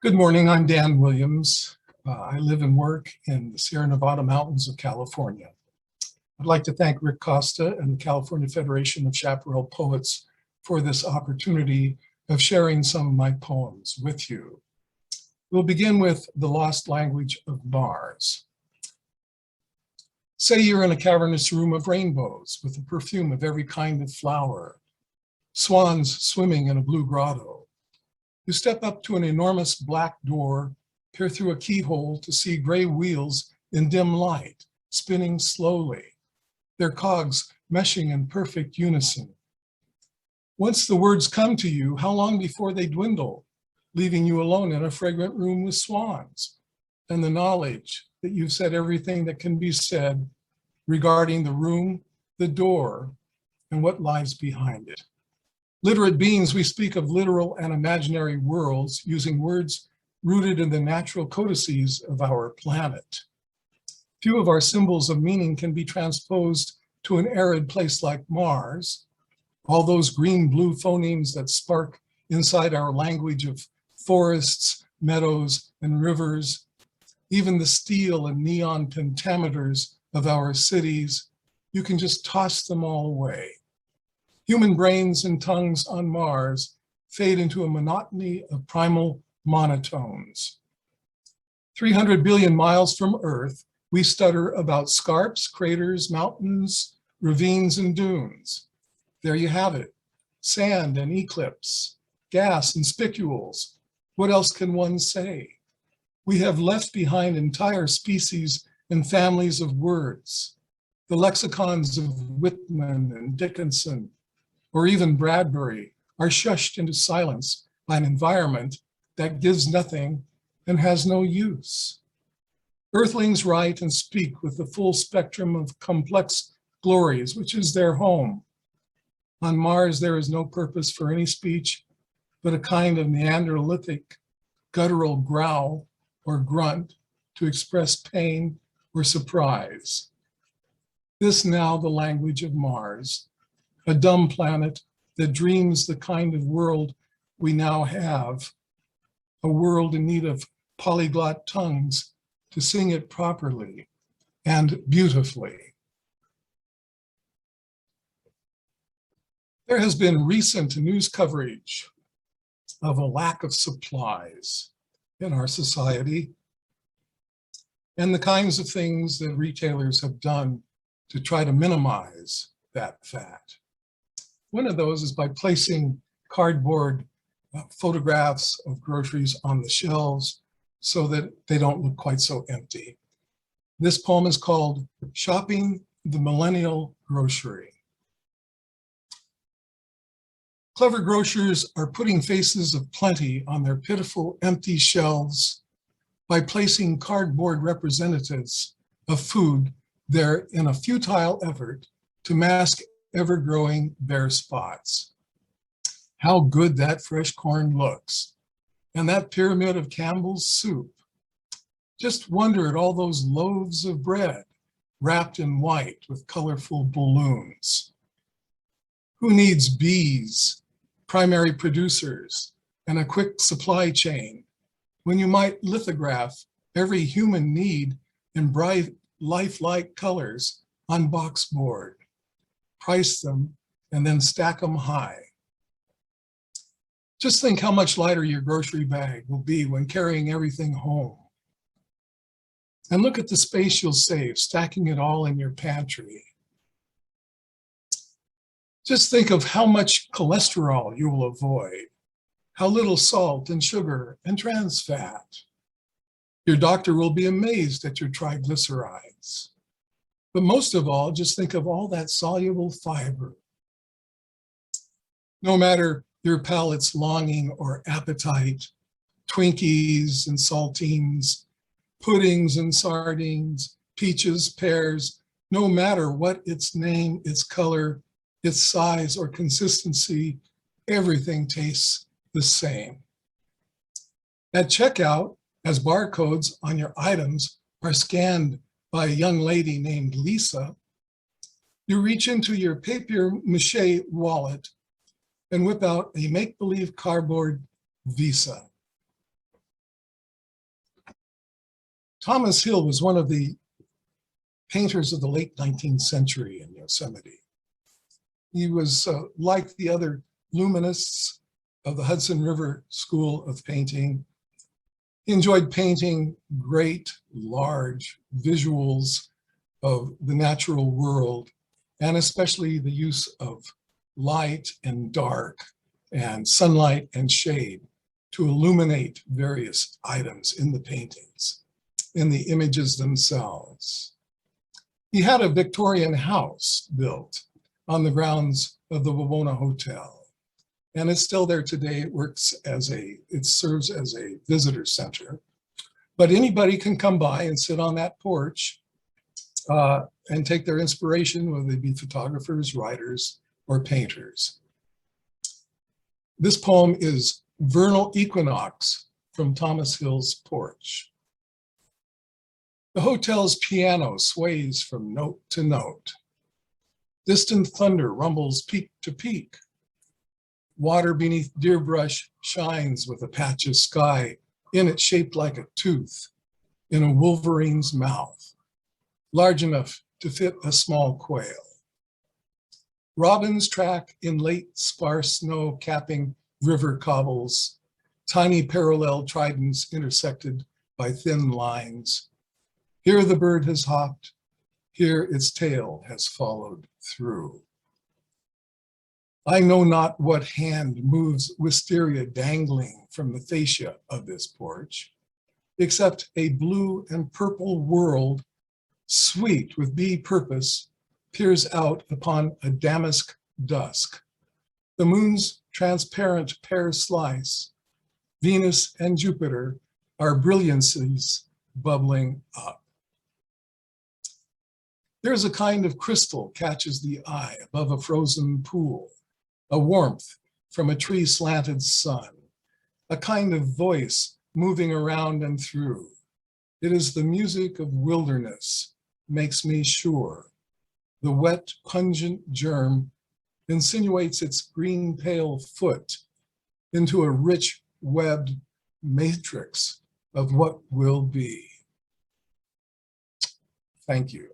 Good morning, I'm Dan Williams. I live and work in the Sierra Nevada mountains of California. I'd like to thank Rick Costa and the California Federation of Chaparral Poets for this opportunity of sharing some of my poems with you. We'll begin with The Lost Language of Mars. Say you're in a cavernous room of rainbows with the perfume of every kind of flower, swans swimming in a blue grotto. You step up to an enormous black door, peer through a keyhole to see gray wheels in dim light, spinning slowly, their cogs meshing in perfect unison. Once the words come to you, how long before they dwindle, leaving you alone in a fragrant room with swans, and the knowledge that you've said everything that can be said regarding the room, the door, and what lies behind it. Literate beings, we speak of literal and imaginary worlds using words rooted in the natural codices of our planet. Few of our symbols of meaning can be transposed to an arid place like Mars. All those green-blue phonemes that spark inside our language of forests, meadows, and rivers, even the steel and neon pentameters of our cities, you can just toss them all away. Human brains and tongues on Mars fade into a monotony of primal monotones. 300 billion miles from Earth, we stutter about scarps, craters, mountains, ravines, and dunes. There you have it, sand and eclipse, gas and spicules. What else can one say? We have left behind entire species and families of words. The lexicons of Whitman and Dickinson, or even Bradbury, are shushed into silence by an environment that gives nothing and has no use. Earthlings write and speak with the full spectrum of complex glories, which is their home. On Mars, there is no purpose for any speech, but a kind of Neanderthalic guttural growl or grunt to express pain or surprise. This now the language of Mars, a dumb planet that dreams the kind of world we now have, a world in need of polyglot tongues to sing it properly and beautifully. There has been recent news coverage of a lack of supplies in our society and the kinds of things that retailers have done to try to minimize that fact. One of those is by placing cardboard photographs of groceries on the shelves so that they don't look quite so empty. This poem is called Shopping the Millennial Grocery. Clever grocers are putting faces of plenty on their pitiful empty shelves by placing cardboard representatives of food there in a futile effort to mask ever-growing bare spots. How good that fresh corn looks, and that pyramid of Campbell's soup. Just wonder at all those loaves of bread wrapped in white with colorful balloons. Who needs bees, primary producers, and a quick supply chain when you might lithograph every human need in bright, lifelike colors on boxboard? Price them, and then stack them high. Just think how much lighter your grocery bag will be when carrying everything home. And look at the space you'll save, stacking it all in your pantry. Just think of how much cholesterol you will avoid, how little salt and sugar and trans fat. Your doctor will be amazed at your triglycerides. But most of all, just think of all that soluble fiber. No matter your palate's longing or appetite, Twinkies and saltines, puddings and sardines, peaches, pears, no matter what its name, its color, its size or consistency, everything tastes the same. At checkout, as barcodes on your items are scanned by a young lady named Lisa, you reach into your papier-mâché wallet and whip out a make-believe cardboard Visa. Thomas Hill was one of the painters of the late 19th century in Yosemite. He was like the other luminists of the Hudson River School of Painting. He enjoyed painting great, large visuals of the natural world, and especially the use of light and dark and sunlight and shade to illuminate various items in the paintings, in the images themselves. He had a Victorian house built on the grounds of the Wawona Hotel, and it's still there today. It serves as a visitor center, but anybody can come by and sit on that porch and take their inspiration, whether they be photographers, writers, or painters. This poem is Vernal Equinox from Thomas Hill's Porch. The hotel's piano sways from note to note. Distant thunder rumbles peak to peak. Water beneath Deerbrush shines with a patch of sky in it shaped like a tooth in a wolverine's mouth, large enough to fit a small quail. Robins track in late sparse snow capping river cobbles, tiny parallel tridents intersected by thin lines. Here the bird has hopped, here its tail has followed through. I know not what hand moves wisteria dangling from the fascia of this porch, except a blue and purple world, sweet with bee purpose, peers out upon a damask dusk. The moon's transparent pear slice, Venus and Jupiter are brilliancies bubbling up. There's a kind of crystal catches the eye above a frozen pool, a warmth from a tree-slanted sun, a kind of voice moving around and through. It is the music of wilderness, makes me sure. The wet, pungent germ insinuates its green pale foot into a rich webbed matrix of what will be. Thank you.